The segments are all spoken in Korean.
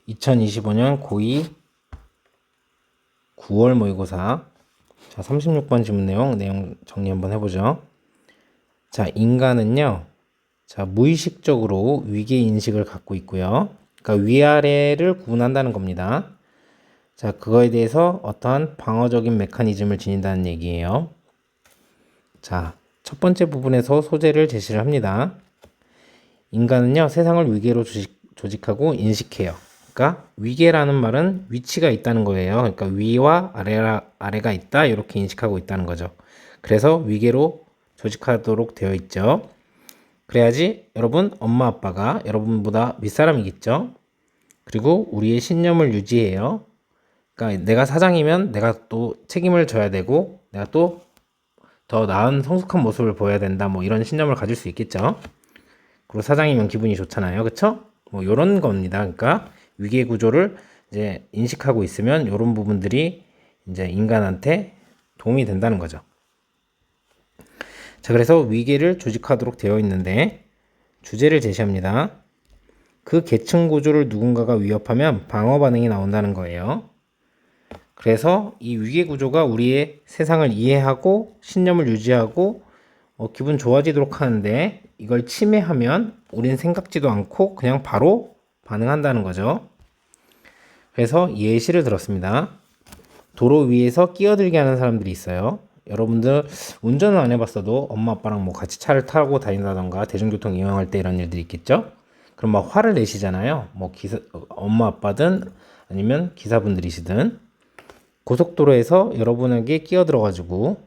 2025년 고2 9월 모의고사. 자, 36번 질문 내용 정리 한번 해보죠. 자, 인간은요, 자, 무의식적으로 위계 인식을 갖고 있고요. 그러니까 위아래를 구분한다는 겁니다. 자, 그거에 대해서 어떠한 방어적인 메커니즘을 지닌다는 얘기예요. 자, 첫 번째 부분에서 소재를 제시를 합니다. 인간은요, 세상을 위계로 조직하고 인식해요. 그러니까 위계라는 말은 위치가 있다는 거예요. 그러니까 위와 아래가 있다, 이렇게 인식하고 있다는 거죠. 그래서 위계로 조직하도록 되어 있죠. 그래야지 여러분 엄마 아빠가 여러분보다 윗사람이겠죠. 그리고 우리의 신념을 유지해요. 그러니까 내가 사장이면 내가 또 책임을 져야 되고, 내가 또 더 나은 성숙한 모습을 보여야 된다, 뭐 이런 신념을 가질 수 있겠죠. 그리고 사장이면 기분이 좋잖아요. 그쵸? 뭐 요런 겁니다. 그러니까 위계 구조를 이제 인식하고 있으면 요런 부분들이 이제 인간한테 도움이 된다는 거죠. 자, 그래서 위계를 조직하도록 되어 있는데 주제를 제시합니다. 그 계층 구조를 누군가가 위협하면 방어 반응이 나온다는 거예요. 그래서 이 위계 구조가 우리의 세상을 이해하고 신념을 유지하고 기분 좋아지도록 하는데, 이걸 침해하면 우린 생각지도 않고 그냥 바로 반응한다는 거죠. 그래서 예시를 들었습니다. 도로 위에서 끼어들게 하는 사람들이 있어요. 여러분들 운전을 안 해봤어도 엄마 아빠랑 뭐 같이 차를 타고 다닌다던가 대중교통 이용할 때 이런 일들이 있겠죠. 그럼 막 화를 내시잖아요. 뭐 엄마 아빠든 아니면 기사분들이시든 고속도로에서 여러분에게 끼어들어가지고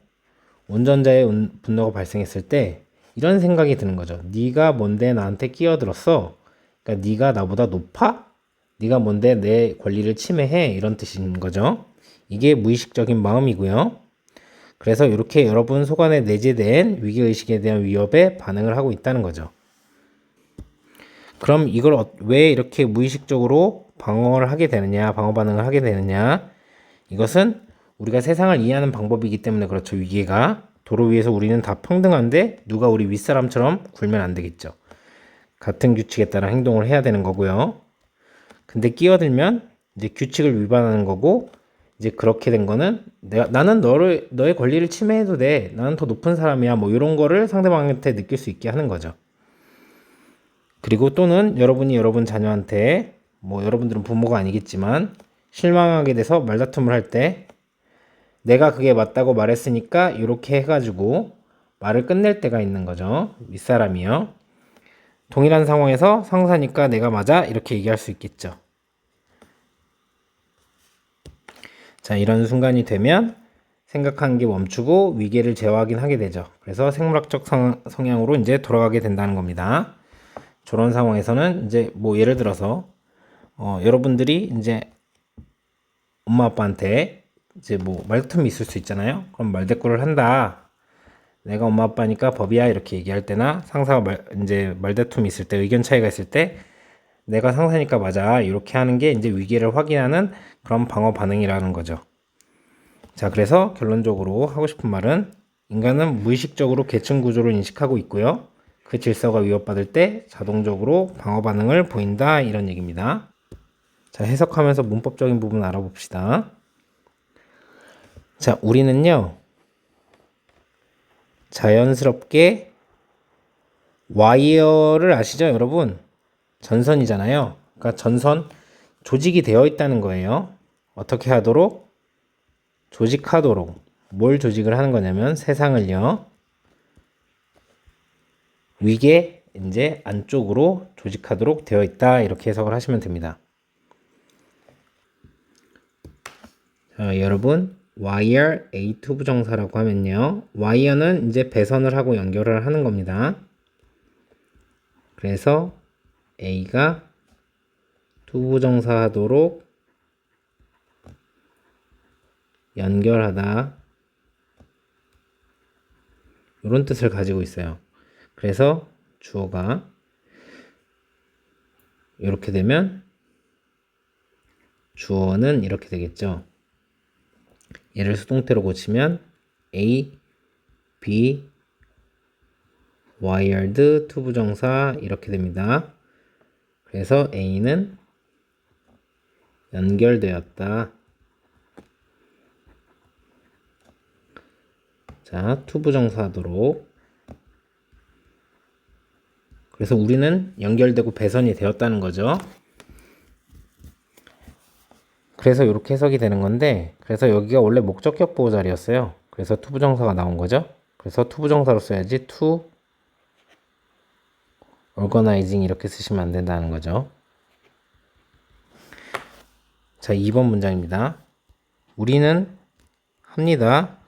운전자의 분노가 발생했을 때 이런 생각이 드는 거죠. 네가 뭔데 나한테 끼어들었어? 그러니까 네가 나보다 높아? 네가 뭔데 내 권리를 침해해? 이런 뜻인 거죠. 이게 무의식적인 마음이고요. 그래서 이렇게 여러분 속안에 내재된 위기의식에 대한 위협에 반응을 하고 있다는 거죠. 그럼 이걸 왜 이렇게 무의식적으로 방어를 하게 되느냐, 방어 반응을 하게 되느냐? 이것은 우리가 세상을 이해하는 방법이기 때문에 그렇죠. 위계가 도로 위에서 우리는 다 평등한데 누가 우리 윗사람처럼 굴면 안 되겠죠. 같은 규칙에 따라 행동을 해야 되는 거고요. 근데 끼어들면 이제 규칙을 위반하는 거고, 이제 그렇게 된 거는 나는 너의 권리를 침해해도 돼, 나는 더 높은 사람이야, 뭐 이런 거를 상대방한테 느낄 수 있게 하는 거죠. 그리고 또는 여러분이 여러분 자녀한테, 뭐 여러분들은 부모가 아니겠지만 실망하게 돼서 말다툼을 할 때 내가 그게 맞다고 말했으니까 이렇게 해가지고 말을 끝낼 때가 있는 거죠. 윗사람이요. 동일한 상황에서 상사니까 내가 맞아, 이렇게 얘기할 수 있겠죠. 자, 이런 순간이 되면 생각하는 게 멈추고 위계를 재확인 하게 되죠. 그래서 생물학적 성향으로 이제 돌아가게 된다는 겁니다. 저런 상황에서는 이제 뭐 예를 들어서 여러분들이 이제 엄마 아빠한테 이제 뭐 말다툼이 있을 수 있잖아요. 그럼 말대꾸를 한다. 내가 엄마 아빠니까 법이야, 이렇게 얘기할 때나 상사가 이제 말다툼이 있을 때, 의견 차이가 있을 때 내가 상사니까 맞아, 이렇게 하는 게 이제 위계를 확인하는 그런 방어 반응이라는 거죠. 자, 그래서 결론적으로 하고 싶은 말은 인간은 무의식적으로 계층 구조를 인식하고 있고요. 그 질서가 위협받을 때 자동적으로 방어 반응을 보인다, 이런 얘기입니다. 자, 해석하면서 문법적인 부분 알아봅시다. 자, 우리는요, 자연스럽게 와이어를 아시죠, 여러분? 전선이잖아요. 그러니까 전선, 조직이 되어 있다는 거예요. 어떻게 하도록? 조직하도록. 뭘 조직을 하는 거냐면 세상을요, 위계 이제 안쪽으로 조직하도록 되어 있다, 이렇게 해석을 하시면 됩니다. 자, 여러분, wire A 투부정사라고 하면요, wire는 이제 배선을 하고 연결을 하는 겁니다. 그래서 A가 투부정사 하도록 연결하다, 이런 뜻을 가지고 있어요. 그래서 주어가 이렇게 되면 주어는 이렇게 되겠죠. 얘를 수동태로 고치면 A, B, wired 투부정사 이렇게 됩니다. 그래서 A는 연결되었다. 자, to 부정사도록. 그래서 우리는 연결되고 배선이 되었다는 거죠. 그래서 이렇게 해석이 되는 건데, 그래서 여기가 원래 목적격 보호 자리였어요. 그래서 to 부정사가 나온 거죠. 그래서 to 부정사로 써야지 to organizing 이렇게 쓰시면 안 된다는 거죠. 자, 2번 문장입니다. 우리는 합니다.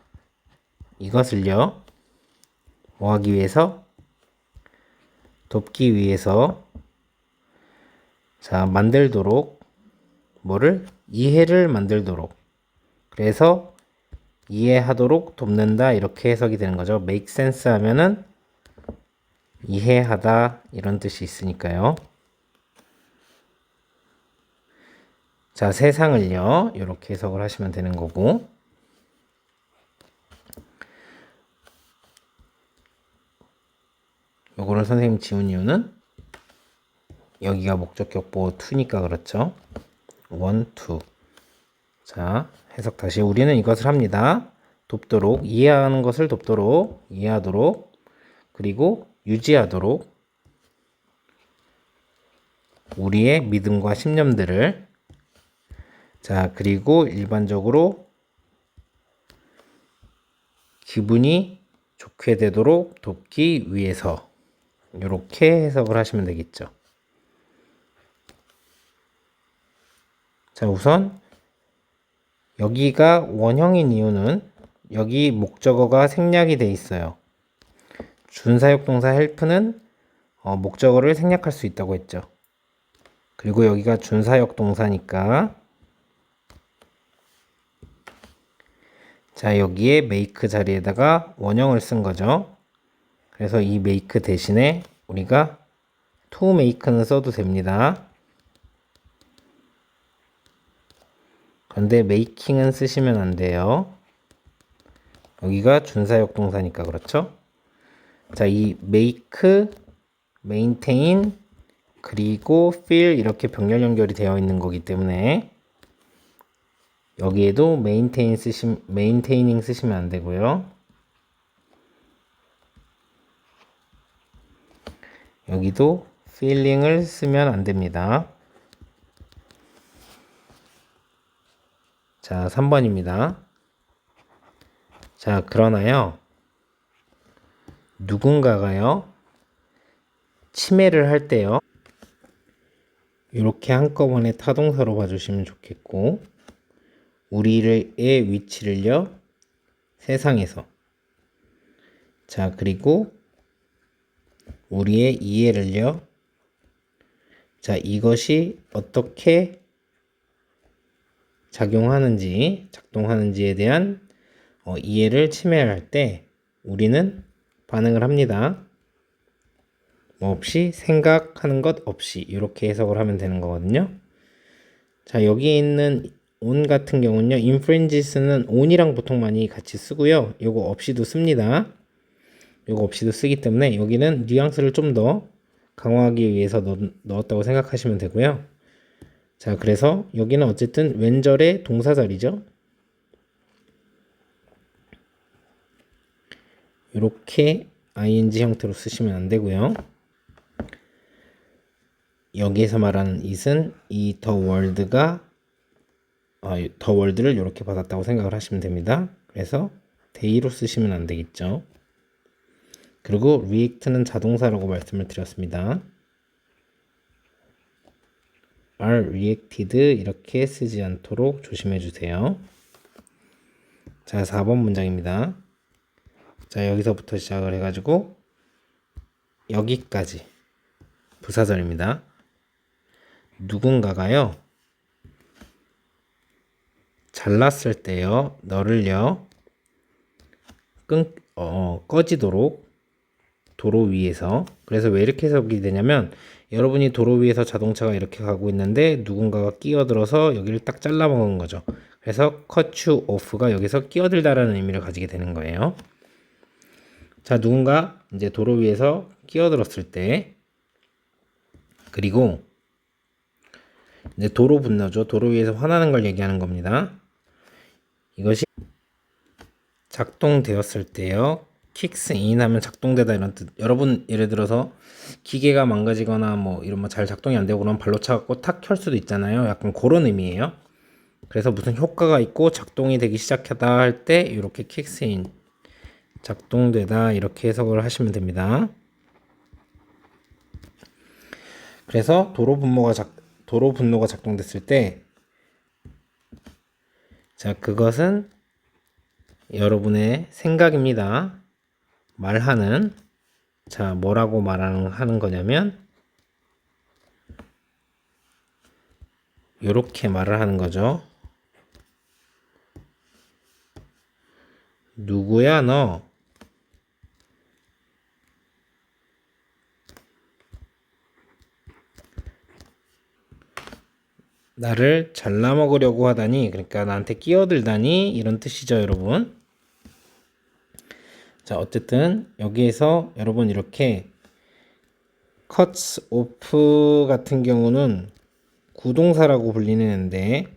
이것을요. 뭐 하기 위해서? 돕기 위해서. 자, 만들도록. 뭐를? 이해를 만들도록. 그래서 이해하도록 돕는다 이렇게 해석이 되는 거죠. make sense 하면은 이해하다 이런 뜻이 있으니까요. 자, 세상을요. 이렇게 해석을 하시면 되는 거고. 요거를 선생님 지운 이유는 여기가 목적격 보호 2니까 그렇죠. 1, 2. 자, 해석 다시. 우리는 이것을 합니다. 돕도록, 이해하는 것을 돕도록, 이해하도록, 그리고 유지하도록 우리의 믿음과 신념들을. 자, 그리고 일반적으로 기분이 좋게 되도록 돕기 위해서 이렇게 해석을 하시면 되겠죠. 자, 우선 여기가 원형인 이유는 여기 목적어가 생략이 돼 있어요. 준사역 동사 help는 목적어를 생략할 수 있다고 했죠. 그리고 여기가 준사역 동사니까 자, 여기에 make 자리에다가 원형을 쓴 거죠. 그래서 이 make 대신에 우리가 to make는 써도 됩니다. 그런데 making은 쓰시면 안 돼요. 여기가 준사역 동사니까 그렇죠. 자, 이 make, maintain, 그리고 fill 이렇게 병렬 연결이 되어 있는 거기 때문에 여기에도 maintaining 쓰시면 안 되고요. 여기도 filling을 쓰면 안 됩니다. 자, 3번입니다. 자, 그러나요. 누군가가요. 치매를 할 때요. 이렇게 한꺼번에 타동사로 봐주시면 좋겠고 우리의 위치를요. 세상에서. 자, 그리고 우리의 이해를요. 자, 이것이 어떻게 작동하는지에 대한 이해를 침해할 때 우리는 반응을 합니다. 뭐 없이, 생각하는 것 없이 이렇게 해석을 하면 되는 거거든요. 자, 여기에 있는 on 같은 경우는요. infringes는 on이랑 보통 많이 같이 쓰고요. 요거 없이도 씁니다. 요거 없이도 쓰기 때문에 여기는 뉘앙스를 좀 더 강화하기 위해서 넣었다고 생각하시면 되고요. 자, 그래서 여기는 어쨌든 왼절의 동사 자리죠. 이렇게 ing 형태로 쓰시면 안 되고요. 여기에서 말하는 it은 이 the world가 the world를 이렇게 받았다고 생각을 하시면 됩니다. 그래서 they로 쓰시면 안 되겠죠. 그리고 react는 자동사라고 말씀을 드렸습니다. are reacted 이렇게 쓰지 않도록 조심해 주세요. 자, 4번 문장입니다. 자, 여기서부터 시작을 해가지고 여기까지 부사절입니다. 누군가가요. 잘났을 때요. 너를요. 꺼지도록 도로 위에서. 그래서 왜 이렇게 해석이 되냐면 여러분이 도로 위에서 자동차가 이렇게 가고 있는데 누군가가 끼어들어서 여기를 딱 잘라먹은 거죠. 그래서 cut you off가 여기서 끼어들다라는 의미를 가지게 되는 거예요. 자, 누군가 이제 도로 위에서 끼어들었을 때 그리고 이제 도로 분노죠. 도로 위에서 화나는 걸 얘기하는 겁니다. 이것이 작동되었을 때요. 킥스 인 하면 작동되다 이런 뜻. 여러분 예를 들어서 기계가 망가지거나 뭐 이런 뭐 잘 작동이 안 되고 그러면 발로 차갖고 탁 켤 수도 있잖아요. 약간 그런 의미예요. 그래서 무슨 효과가 있고 작동이 되기 시작하다 할 때 이렇게 킥스 인 작동되다 이렇게 해석을 하시면 됩니다. 그래서 도로 분노가 작동됐을 때 자, 그것은 여러분의 생각입니다. 말하는 자, 뭐라고 하는 거냐면 이렇게 말을 하는 거죠. 누구야 너? 나를 잘라 먹으려고 하다니, 그러니까 나한테 끼어들다니 이런 뜻이죠, 여러분. 자, 어쨌든 여기에서 여러분 이렇게 cuts off 같은 경우는 구동사라고 불리는데,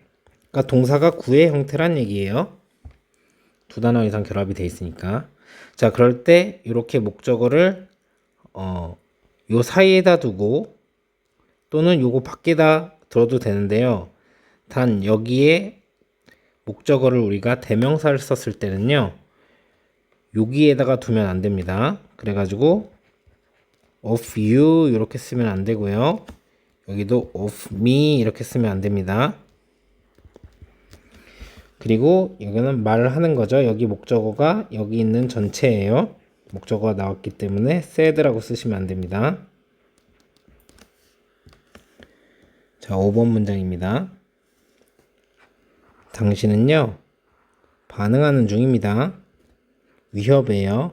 그러니까 동사가 구의 형태란 얘기예요. 두 단어 이상 결합이 돼 있으니까. 자, 그럴 때 이렇게 목적어를 요 사이에다 두고 또는 요거 밖에다 들어도 되는데요. 단 여기에 목적어를 우리가 대명사를 썼을 때는요. 여기에다가 두면 안 됩니다. 그래가지고 of you 이렇게 쓰면 안 되고요. 여기도 of me 이렇게 쓰면 안 됩니다. 그리고 여기는 말을 하는 거죠. 여기 목적어가 여기 있는 전체예요. 목적어가 나왔기 때문에 said라고 쓰시면 안 됩니다. 자, 5번 문장입니다. 당신은요, 반응하는 중입니다. 위협해요.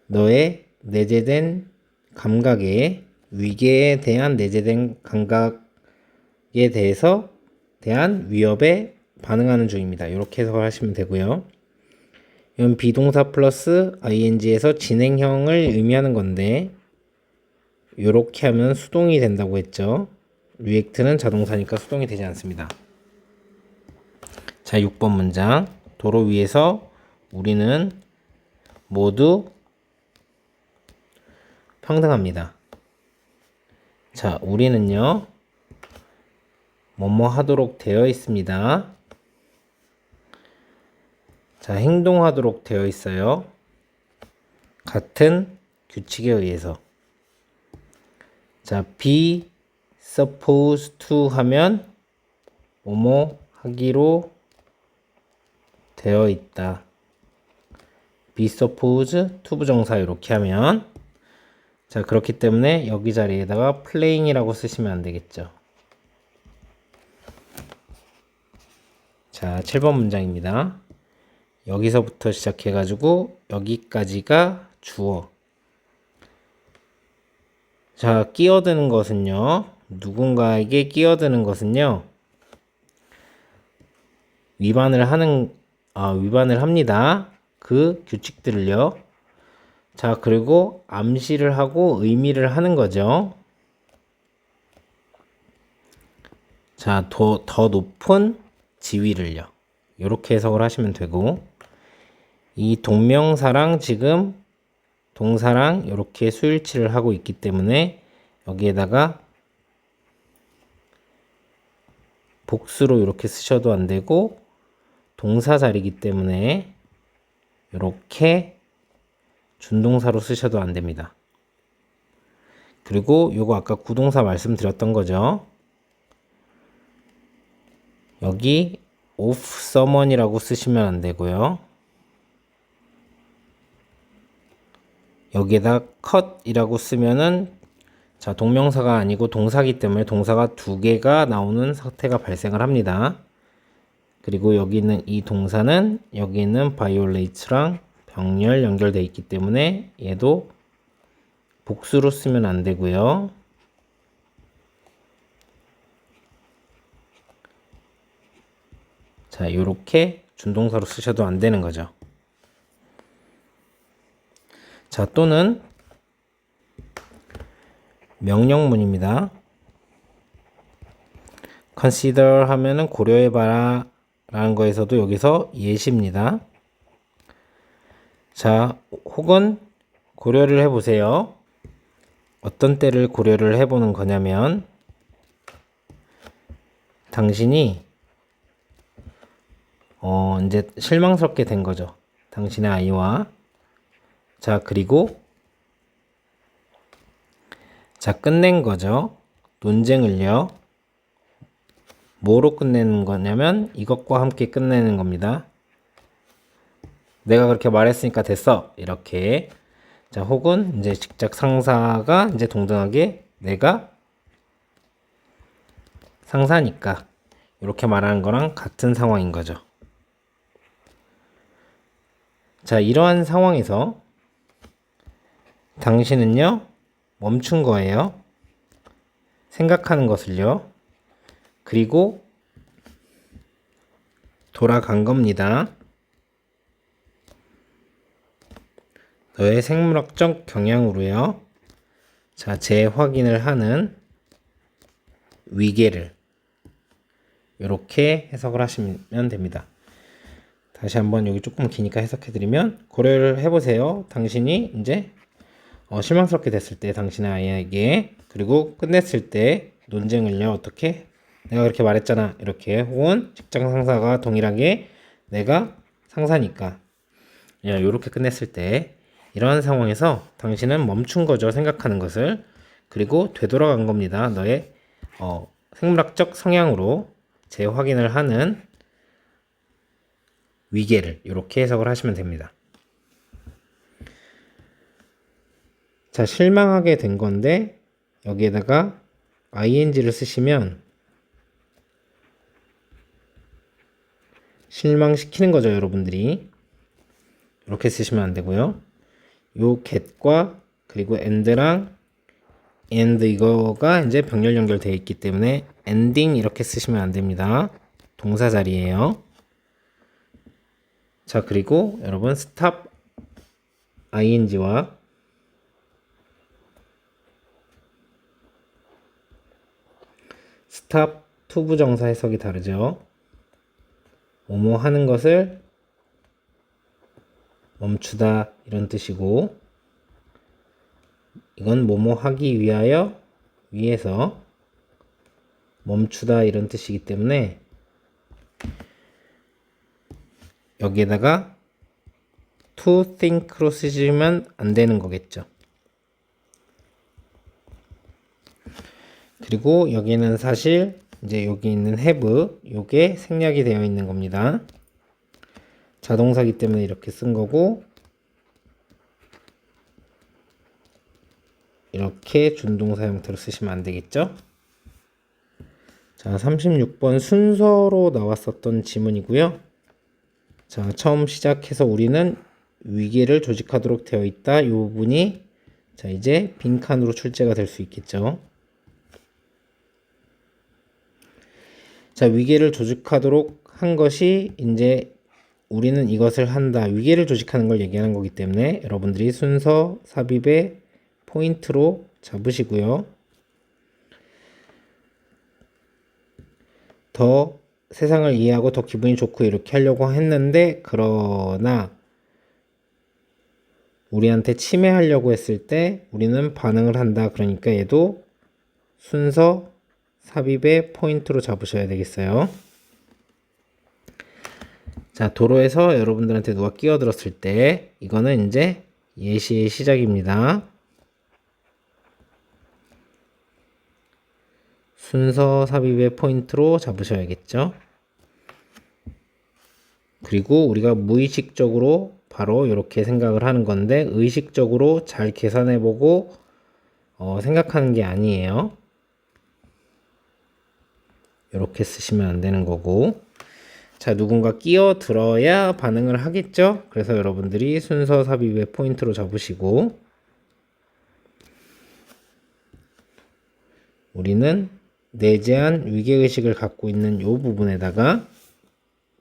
너의 내재된 감각에, 위계에 대한 내재된 감각에 대한 위협에 반응하는 중입니다. 이렇게 해석을 하시면 되고요. 이건 비동사 플러스 ing에서 진행형을 의미하는 건데 이렇게 하면 수동이 된다고 했죠. react는 자동사니까 수동이 되지 않습니다. 자, 6번 문장. 도로 위에서 우리는 모두 평등합니다. 자, 우리는요, 뭐뭐 하도록 되어 있습니다. 자, 행동하도록 되어 있어요. 같은 규칙에 의해서. 자, be supposed to 하면 뭐뭐 하기로 되어 있다. be supposed to 부정사 이렇게 하면 자, 그렇기 때문에 여기 자리에다가 playing이라고 쓰시면 안 되겠죠. 자, 7번 문장입니다. 여기서부터 시작해가지고 여기까지가 주어. 자, 끼어드는 것은요. 누군가에게 끼어드는 것은요. 위반을 합니다. 그 규칙들을요. 자, 그리고 암시를 하고 의미를 하는 거죠. 자, 더 높은 지위를요. 이렇게 해석을 하시면 되고, 이 동명사랑 지금 동사랑 이렇게 수일치를 하고 있기 때문에 여기에다가 복수로 이렇게 쓰셔도 안 되고 동사 자리이기 때문에 이렇게 준동사로 쓰셔도 안 됩니다. 그리고 요거 아까 구동사 말씀드렸던 거죠. 여기 of someone이라고 쓰시면 안 되고요. 여기에다 cut이라고 쓰면은 자, 동명사가 아니고 동사기 때문에 동사가 두 개가 나오는 사태가 발생을 합니다. 그리고 여기 있는 이 동사는 여기 있는 violate랑 병렬 연결되어 있기 때문에 얘도 복수로 쓰면 안 되고요. 자, 요렇게 준동사로 쓰셔도 안 되는 거죠. 자, 또는 명령문입니다. consider 하면은 고려해봐라 라는 거에서도 여기서 예시입니다. 자, 혹은 고려를 해보세요. 어떤 때를 고려를 해보는 거냐면 당신이 이제 실망스럽게 된 거죠. 당신의 아이와. 자, 그리고 자, 끝낸 거죠. 논쟁을요. 뭐로 끝내는 거냐면 이것과 함께 끝내는 겁니다. 내가 그렇게 말했으니까 됐어. 이렇게. 자, 혹은 이제 직접 상사가 이제 동등하게 내가 상사니까 이렇게 말하는 거랑 같은 상황인 거죠. 자, 이러한 상황에서 당신은요, 멈춘 거예요. 생각하는 것을요. 그리고 돌아간 겁니다. 너의 생물학적 경향으로요. 자, 재확인을 하는 위계를 이렇게 해석을 하시면 됩니다. 다시 한번 여기 조금 기니까 해석해드리면 고려를 해보세요. 당신이 이제 실망스럽게 됐을 때 당신의 아이에게 그리고 끝냈을 때 논쟁을요. 어떻게? 내가 그렇게 말했잖아. 이렇게 혹은 직장 상사가 동일하게 내가 상사니까 이렇게 끝냈을 때 이러한 상황에서 당신은 멈춘 거죠. 생각하는 것을. 그리고 되돌아간 겁니다. 너의 생물학적 성향으로 재확인을 하는 위계를 이렇게 해석을 하시면 됩니다. 자, 실망하게 된 건데 여기에다가 ing를 쓰시면 실망시키는 거죠, 여러분들이. 이렇게 쓰시면 안 되고요. 요 get과 그리고 and랑 and 이거가 이제 병렬 연결되어 있기 때문에 ending 이렇게 쓰시면 안 됩니다. 동사 자리예요. 자, 그리고 여러분 stop ing와 stop 투부정사 해석이 다르죠. 뭐뭐 하는 것을 멈추다 이런 뜻이고 이건 뭐뭐 하기 위하여 위해서 멈추다 이런 뜻이기 때문에 여기에다가 to think로 쓰시면 안 되는 거겠죠. 그리고 여기는 사실 이제 여기 있는 have 요게 생략이 되어 있는 겁니다. 자동사기 때문에 이렇게 쓴 거고 이렇게 준동사 형태로 쓰시면 안 되겠죠. 자, 36번 순서로 나왔었던 지문이고요. 자, 처음 시작해서 우리는 위계를 조직하도록 되어 있다. 이 부분이 자, 이제 빈칸으로 출제가 될 수 있겠죠. 자, 위계를 조직하도록 한 것이 이제 우리는 이것을 한다. 위계를 조직하는 걸 얘기하는 거기 때문에 여러분들이 순서 삽입의 포인트로 잡으시고요. 더 세상을 이해하고 더 기분이 좋고 이렇게 하려고 했는데 그러나 우리한테 침해하려고 했을 때 우리는 반응을 한다. 그러니까 얘도 순서 삽입의 포인트로 잡으셔야 되겠어요. 자, 도로에서 여러분들한테 누가 끼어들었을 때 이거는 이제 예시의 시작입니다. 순서 삽입의 포인트로 잡으셔야겠죠. 그리고 우리가 무의식적으로 바로 이렇게 생각을 하는 건데 의식적으로 잘 계산해보고 생각하는 게 아니에요. 이렇게 쓰시면 안 되는 거고. 자, 누군가 끼어들어야 반응을 하겠죠. 그래서 여러분들이 순서 삽입의 포인트로 잡으시고 우리는 내재한 위계의식을 갖고 있는 이 부분에다가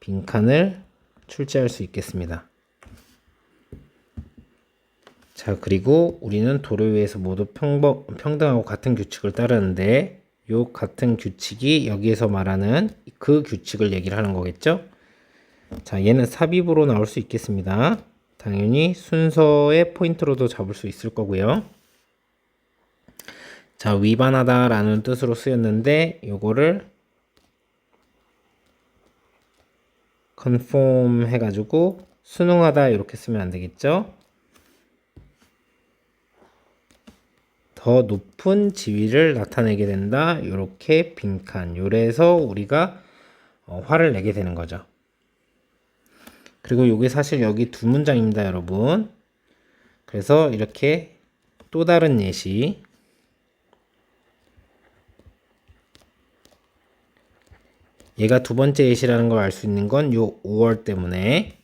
빈칸을 출제할 수 있겠습니다. 자, 그리고 우리는 도로 위에서 모두 평등하고 같은 규칙을 따르는데 요 같은 규칙이 여기에서 말하는 그 규칙을 얘기를 하는 거겠죠. 자, 얘는 삽입으로 나올 수 있겠습니다. 당연히 순서의 포인트로도 잡을 수 있을 거고요. 자, 위반하다 라는 뜻으로 쓰였는데 요거를 conform 해가지고 순응하다 이렇게 쓰면 안 되겠죠. 더 높은 지위를 나타내게 된다. 이렇게 빈칸. 요래서 우리가 화를 내게 되는 거죠. 그리고 요게 사실 여기 두 문장입니다, 여러분. 그래서 이렇게 또 다른 예시. 얘가 두 번째 예시라는 걸 알 수 있는 건 요 5월 때문에.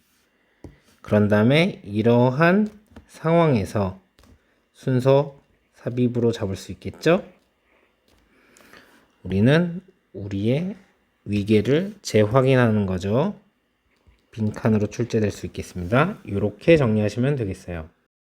그런 다음에 이러한 상황에서 순서 삽입으로 잡을 수 있겠죠? 우리는 우리의 위계를 재확인하는 거죠. 빈칸으로 출제될 수 있겠습니다. 이렇게 정리하시면 되겠어요.